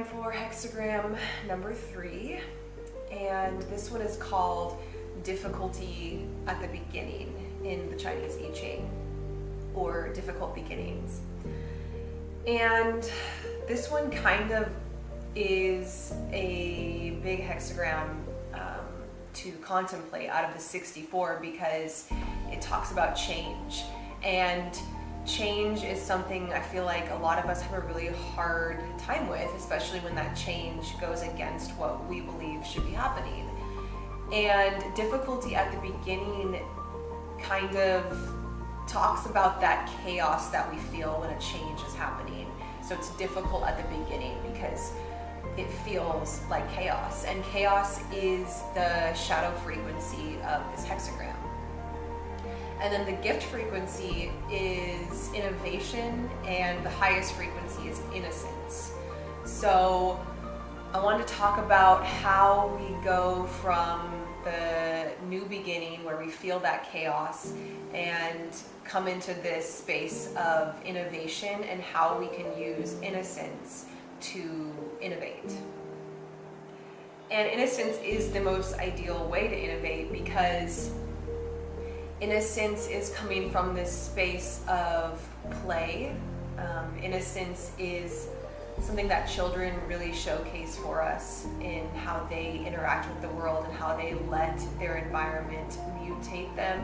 time for hexagram number 3, and this one is called difficulty at the beginning in the Chinese I Ching, or difficult beginnings. And this one kind of is a big hexagram to contemplate out of the 64, because it talks about change, and change is something I feel like a lot of us have a really hard time with, especially when that change goes against what we believe should be happening. And difficulty at the beginning kind of talks about that chaos that we feel when a change is happening. So it's difficult at the beginning because it feels like chaos, and chaos is the shadow frequency of this hexagram. And then the gift frequency is innovation, and the highest frequency is innocence. So I want to talk about how we go from the new beginning where we feel that chaos and come into this space of innovation, and how we can use innocence to innovate. And innocence is the most ideal way to innovate, because innocence is coming from this space of play. Innocence is something that children really showcase for us in how they interact with the world and how they let their environment mutate them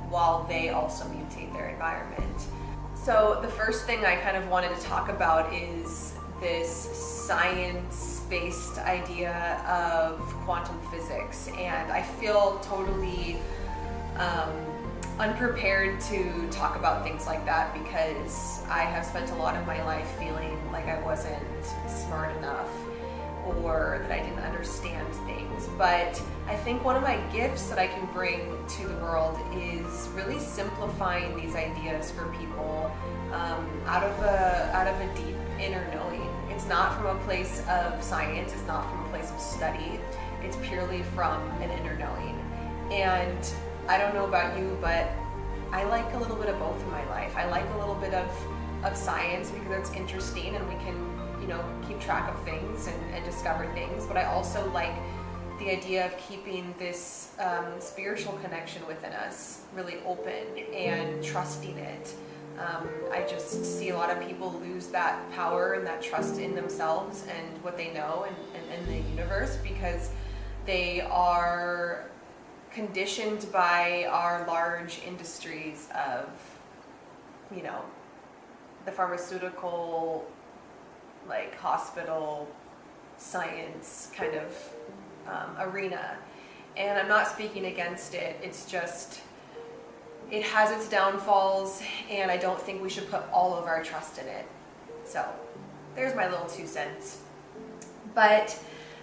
while they also mutate their environment. So the first thing I kind of wanted to talk about is this science-based idea of quantum physics, and I feel totally unprepared to talk about things like that, because I have spent a lot of my life feeling like I wasn't smart enough or that I didn't understand things. But I think one of my gifts that I can bring to the world is really simplifying these ideas for people out of a deep inner knowing. It's not from a place of science, it's not from a place of study, it's purely from an inner knowing. And I don't know about you, but I like a little bit of both in my life. I like a little bit of science because it's interesting and we can, keep track of things and discover things. But I also like the idea of keeping this spiritual connection within us really open and trusting it. I just see a lot of people lose that power and that trust in themselves and what they know and the universe, because they are conditioned by our large industries of, the pharmaceutical, like hospital science kind of arena. And I'm not speaking against it, it's just, it has its downfalls, and I don't think we should put all of our trust in it. So there's my little 2 cents. But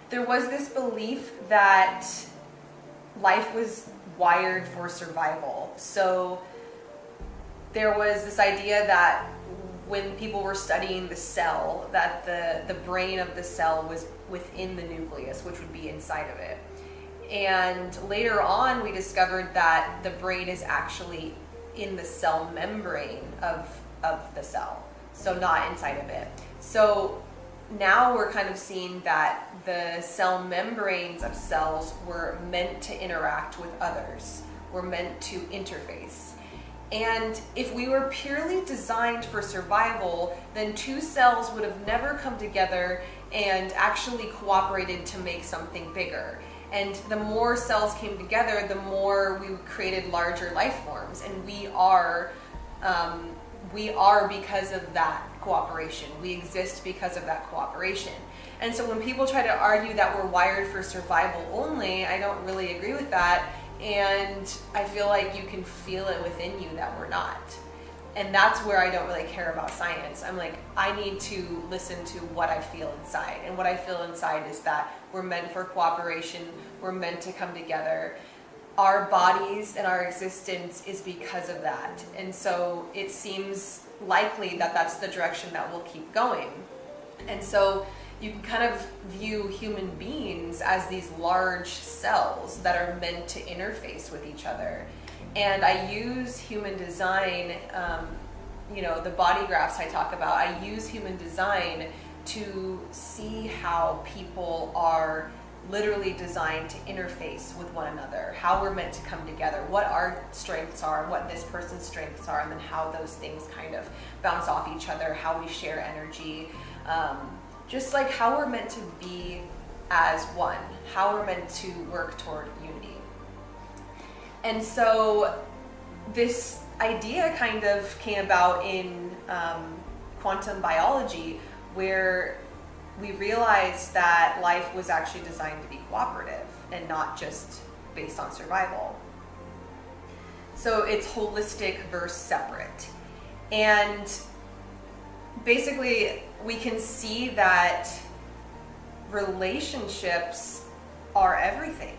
there was this belief that life was wired for survival. So there was this idea that when people were studying the cell, that the brain of the cell was within the nucleus, which would be inside of it. And later on, we discovered that the brain is actually in the cell membrane of the cell, so not inside of it. So now we're kind of seeing that the cell membranes of cells were meant to interact with others, were meant to interface. And if we were purely designed for survival, then 2 cells would have never come together and actually cooperated to make something bigger. And the more cells came together, the more we created larger life forms. And we are because of that cooperation. We exist because of that cooperation. And so when people try to argue that we're wired for survival only, I don't really agree with that. And I feel like you can feel it within you that we're not. And that's where I don't really care about science. I'm like, I need to listen to what I feel inside. And what I feel inside is that we're meant for cooperation. We're meant to come together. Our bodies and our existence is because of that. And so it seems likely that that's the direction that we'll keep going. And so you can kind of view human beings as these large cells that are meant to interface with each other. And I use human design, the body graphs I talk about, I use human design to see how people are literally designed to interface with one another, how we're meant to come together, what our strengths are, what this person's strengths are, and then how those things kind of bounce off each other, how we share energy, just like how we're meant to be as one, how we're meant to work toward unity. And so this idea kind of came about in quantum biology, where we realized that life was actually designed to be cooperative and not just based on survival. So it's holistic versus separate. And basically we can see that relationships are everything.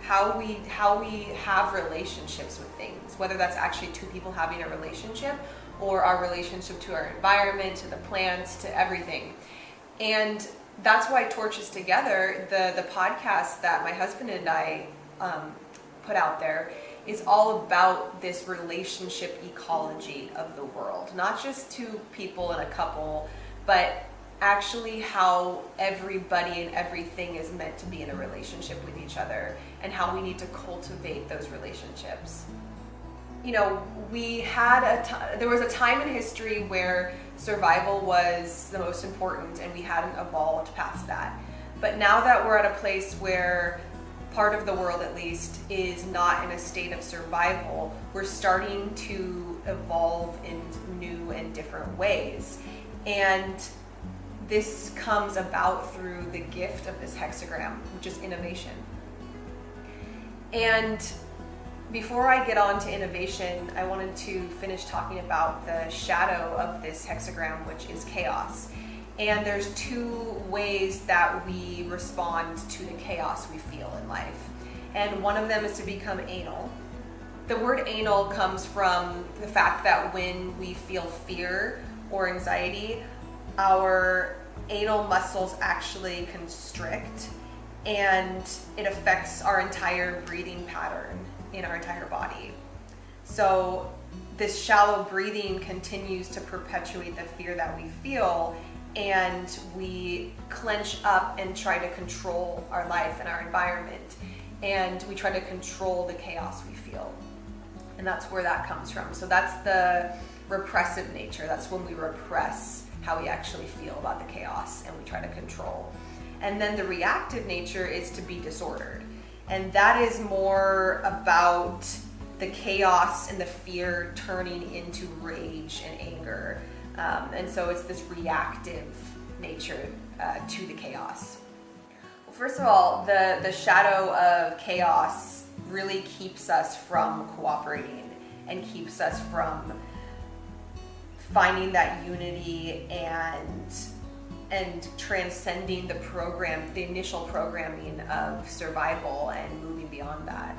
How we have relationships with things, whether that's actually two people having a relationship or our relationship to our environment, to the plants, to everything. And that's why Torches Together, the podcast that my husband and I put out there, is all about this relationship ecology of the world. Not just two people and a couple, but actually how everybody and everything is meant to be in a relationship with each other, and how we need to cultivate those relationships. You know, there was a time in history where survival was the most important and we hadn't evolved past that. But now that we're at a place where part of the world at least is not in a state of survival, we're starting to evolve in new and different ways. And this comes about through the gift of this hexagram, which is innovation. And before I get on to innovation, I wanted to finish talking about the shadow of this hexagram, which is chaos. And there's two ways that we respond to the chaos we feel in life. And one of them is to become anal. The word anal comes from the fact that when we feel fear or anxiety, our anal muscles actually constrict, and it affects our entire breathing pattern in our entire body. So this shallow breathing continues to perpetuate the fear that we feel, and we clench up and try to control our life and our environment, and we try to control the chaos we feel. And that's where that comes from. So that's the repressive nature. That's when we repress how we actually feel about the chaos and we try to control. And then the reactive nature is to be disordered. And that is more about the chaos and the fear turning into rage and anger. And so it's this reactive nature to the chaos. Well, first of all, the shadow of chaos really keeps us from cooperating and keeps us from finding that unity and transcending the initial programming of survival and moving beyond that.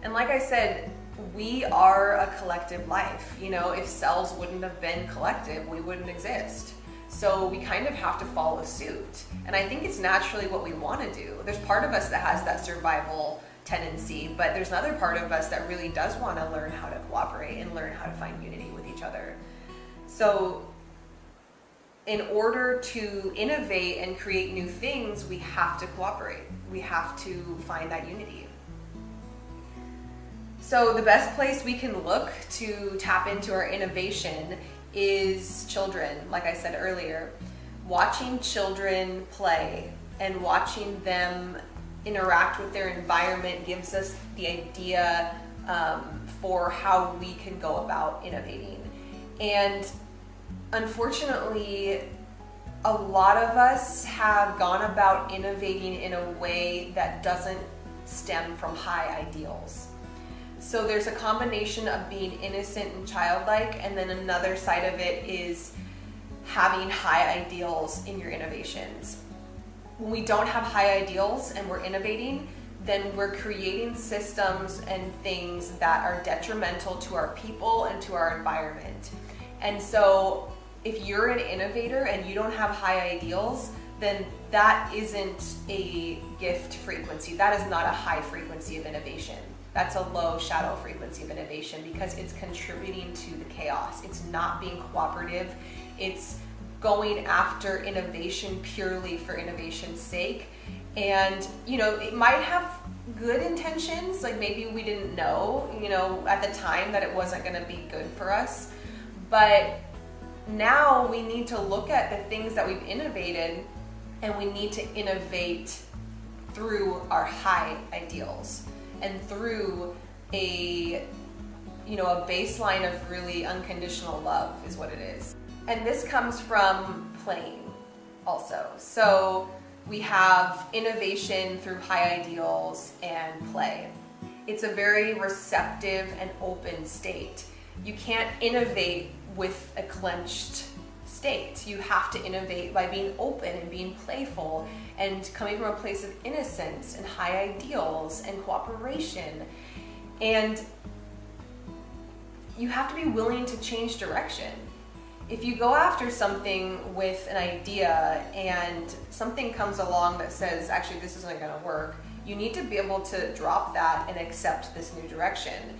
And like I said, we are a collective life. You know, if cells wouldn't have been collective, we wouldn't exist. So we kind of have to follow suit. And I think it's naturally what we want to do. There's part of us that has that survival tendency, but there's another part of us that really does want to learn how to cooperate and learn how to find unity with each other. So in order to innovate and create new things, we have to cooperate. We have to find that unity. So the best place we can look to tap into our innovation is children, like I said earlier. Watching children play and watching them interact with their environment gives us the idea for how we can go about innovating. And unfortunately, a lot of us have gone about innovating in a way that doesn't stem from high ideals. So there's a combination of being innocent and childlike, and then another side of it is having high ideals in your innovations. When we don't have high ideals and we're innovating, then we're creating systems and things that are detrimental to our people and to our environment. And so if you're an innovator and you don't have high ideals, then that isn't a gift frequency. That is not a high frequency of innovation. That's a low shadow frequency of innovation because it's contributing to the chaos. It's not being cooperative. It's going after innovation purely for innovation's sake. And, it might have good intentions, like maybe we didn't know, at the time that it wasn't going to be good for us. But now we need to look at the things that we've innovated, and we need to innovate through our high ideals and through a baseline of really unconditional love is what it is. And this comes from playing also. So we have innovation through high ideals and play. It's a very receptive and open state. You can't innovate with a clenched state. You have to innovate by being open and being playful and coming from a place of innocence and high ideals and cooperation. And you have to be willing to change direction. If you go after something with an idea and something comes along that says, actually, this isn't going to work, you need to be able to drop that and accept this new direction.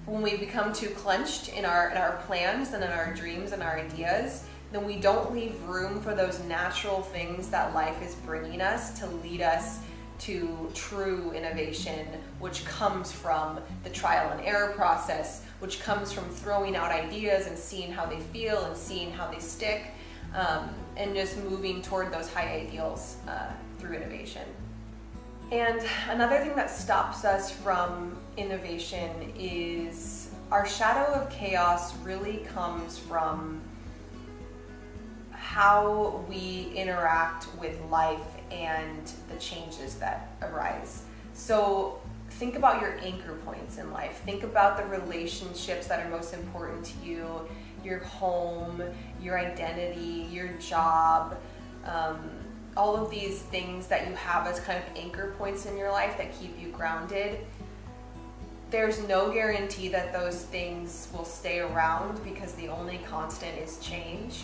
When we become too clenched in our plans and in our dreams and our ideas, then we don't leave room for those natural things that life is bringing us to lead us to true innovation, which comes from the trial and error process, which comes from throwing out ideas and seeing how they feel and seeing how they stick, and just moving toward those high ideals through innovation. And another thing that stops us from innovation is our shadow of chaos really comes from how we interact with life and the changes that arise. So think about your anchor points in life. Think about the relationships that are most important to you, your home, your identity, your job, all of these things that you have as kind of anchor points in your life that keep you grounded. There's no guarantee that those things will stay around because the only constant is change.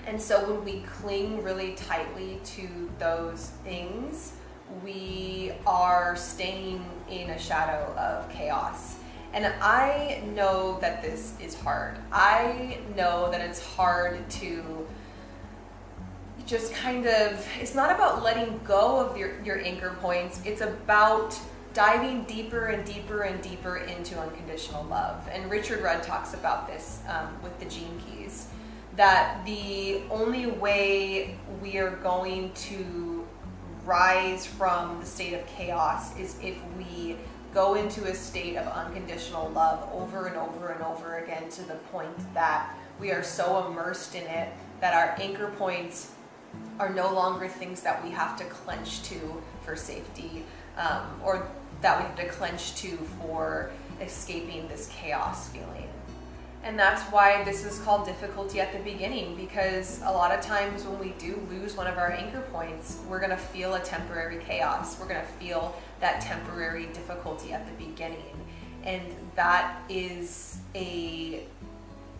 And so when we cling really tightly to those things, we are staying in a shadow of chaos. And I know that this is hard. I know that it's hard to just it's not about letting go of your anchor points. It's about diving deeper and deeper and deeper into unconditional love. And Richard Rudd talks about this with the gene keys, that the only way we are going to rise from the state of chaos is if we go into a state of unconditional love over and over and over again, to the point that we are so immersed in it that our anchor points are no longer things that we have to clench to for safety, or that we have to clench to for escaping this chaos feeling. And that's why this is called difficulty at the beginning, because a lot of times when we do lose one of our anchor points, we're going to feel a temporary chaos. We're going to feel that temporary difficulty at the beginning. And that is an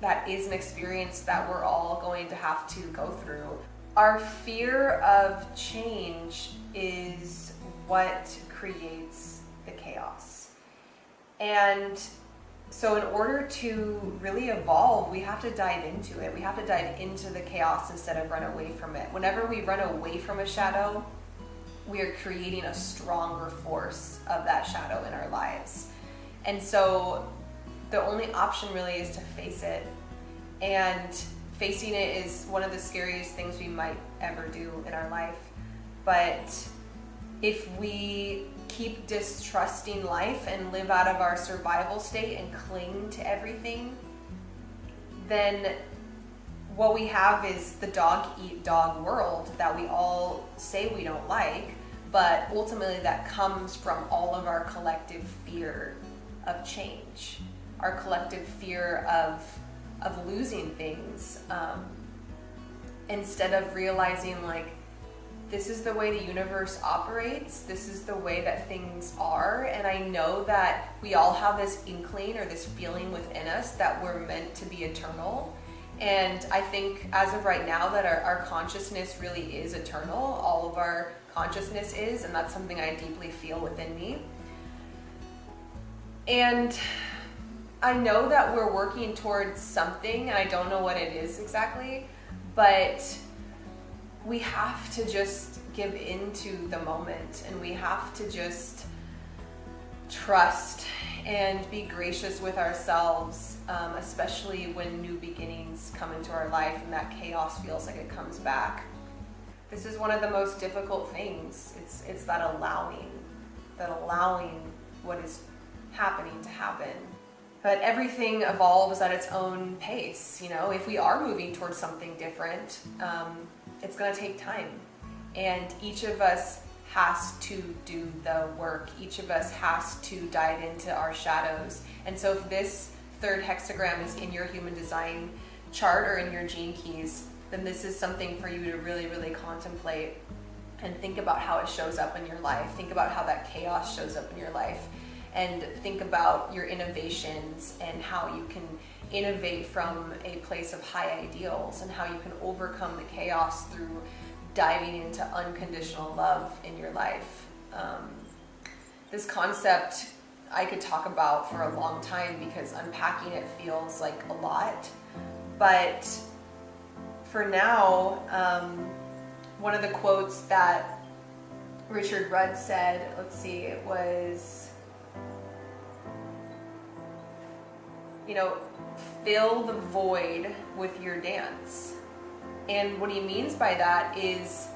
experience that we're all going to have to go through. Our fear of change is what creates the chaos. And so in order to really evolve, we have to dive into it. We have to dive into the chaos instead of run away from it. Whenever we run away from a shadow, we are creating a stronger force of that shadow in our lives. And so the only option really is to face it. And facing it is one of the scariest things we might ever do in our life. But if we keep distrusting life and live out of our survival state and cling to everything, then what we have is the dog-eat-dog world that we all say we don't like, but ultimately that comes from all of our collective fear of change, our collective fear of losing things, instead of realizing, like, this is the way the universe operates, this is the way that things are, and I know that we all have this inkling or this feeling within us that we're meant to be eternal. And I think as of right now that our consciousness really is eternal. All of our consciousness is, and that's something I deeply feel within me. And I know that we're working towards something, and I don't know what it is exactly, but we have to just give into the moment, and we have to just trust and be gracious with ourselves, especially when new beginnings come into our life and that chaos feels like it comes back. This is one of the most difficult things. It's that allowing what is happening to happen. But everything evolves at its own pace. You know, if we are moving towards something different, it's going to take time. And each of us has to do the work. Each of us has to dive into our shadows. And so if this third hexagram is in your human design chart or in your gene keys, then this is something for you to really, really contemplate and think about how it shows up in your life. Think about how that chaos shows up in your life. And think about your innovations and how you can innovate from a place of high ideals, and how you can overcome the chaos through diving into unconditional love in your life. This concept I could talk about for a long time because unpacking it feels like a lot. But for now, one of the quotes that Richard Rudd said, let's see, it was, you know, fill the void with your dance. And what he means by that is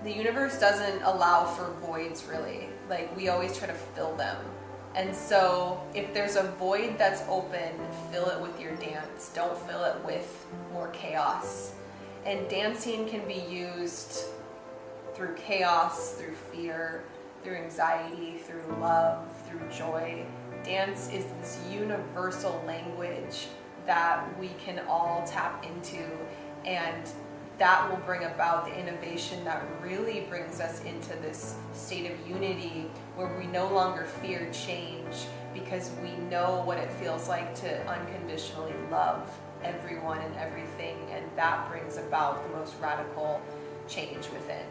the universe doesn't allow for voids, really. Like, we always try to fill them. And so if there's a void that's open, fill it with your dance. Don't fill it with more chaos. And dancing can be used through chaos, through fear, through anxiety, through love, through joy. Dance is this universal language that we can all tap into, and that will bring about the innovation that really brings us into this state of unity where we no longer fear change because we know what it feels like to unconditionally love everyone and everything, and that brings about the most radical change within.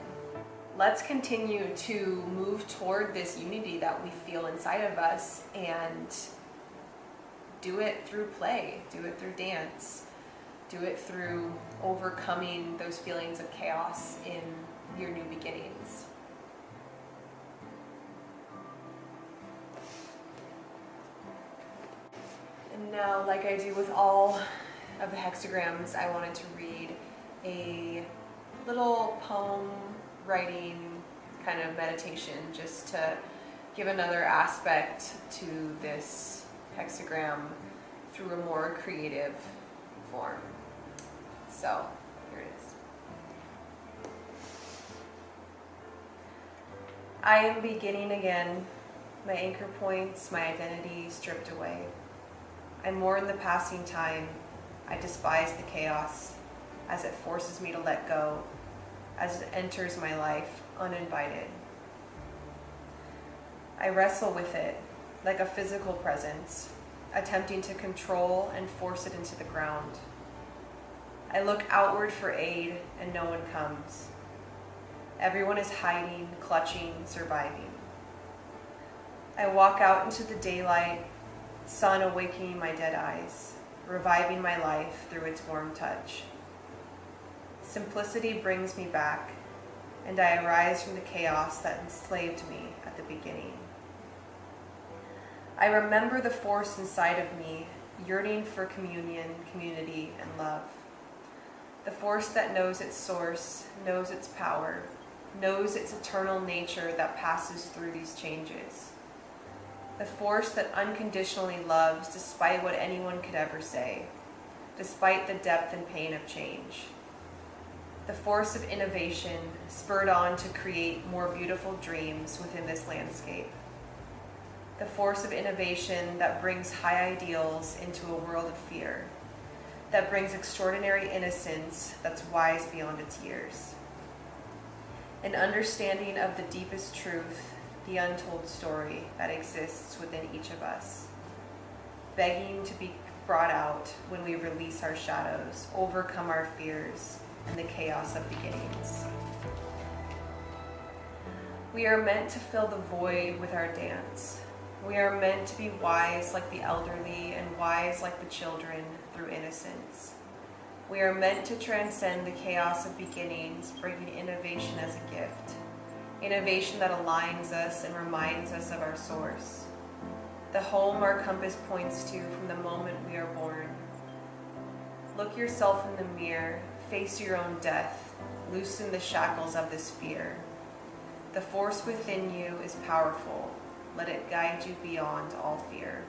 Let's continue to move toward this unity that we feel inside of us, and do it through play, do it through dance, do it through overcoming those feelings of chaos in your new beginnings. And now, like I do with all of the hexagrams, I wanted to read a little poem writing kind of meditation just to give another aspect to this hexagram through a more creative form. So here it is. I am beginning again, my anchor points, my identity stripped away. I mourn the passing time, I despise the chaos as it forces me to let go, as it enters my life uninvited. I wrestle with it like a physical presence, attempting to control and force it into the ground. I look outward for aid and no one comes. Everyone is hiding, clutching, surviving. I walk out into the daylight, sun awakening my dead eyes, reviving my life through its warm touch. Simplicity brings me back, and I arise from the chaos that enslaved me at the beginning. I remember the force inside of me, yearning for communion, community, and love. The force that knows its source, knows its power, knows its eternal nature that passes through these changes. The force that unconditionally loves despite what anyone could ever say, despite the depth and pain of change. The force of innovation spurred on to create more beautiful dreams within this landscape. The force of innovation that brings high ideals into a world of fear, that brings extraordinary innocence that's wise beyond its years. An understanding of the deepest truth, the untold story that exists within each of us, begging to be brought out when we release our shadows, overcome our fears, and the chaos of beginnings. We are meant to fill the void with our dance. We are meant to be wise like the elderly and wise like the children through innocence. We are meant to transcend the chaos of beginnings, bringing innovation as a gift. Innovation that aligns us and reminds us of our source. The home our compass points to from the moment we are born. Look yourself in the mirror, face your own death, loosen the shackles of this fear. The force within you is powerful. Let it guide you beyond all fear.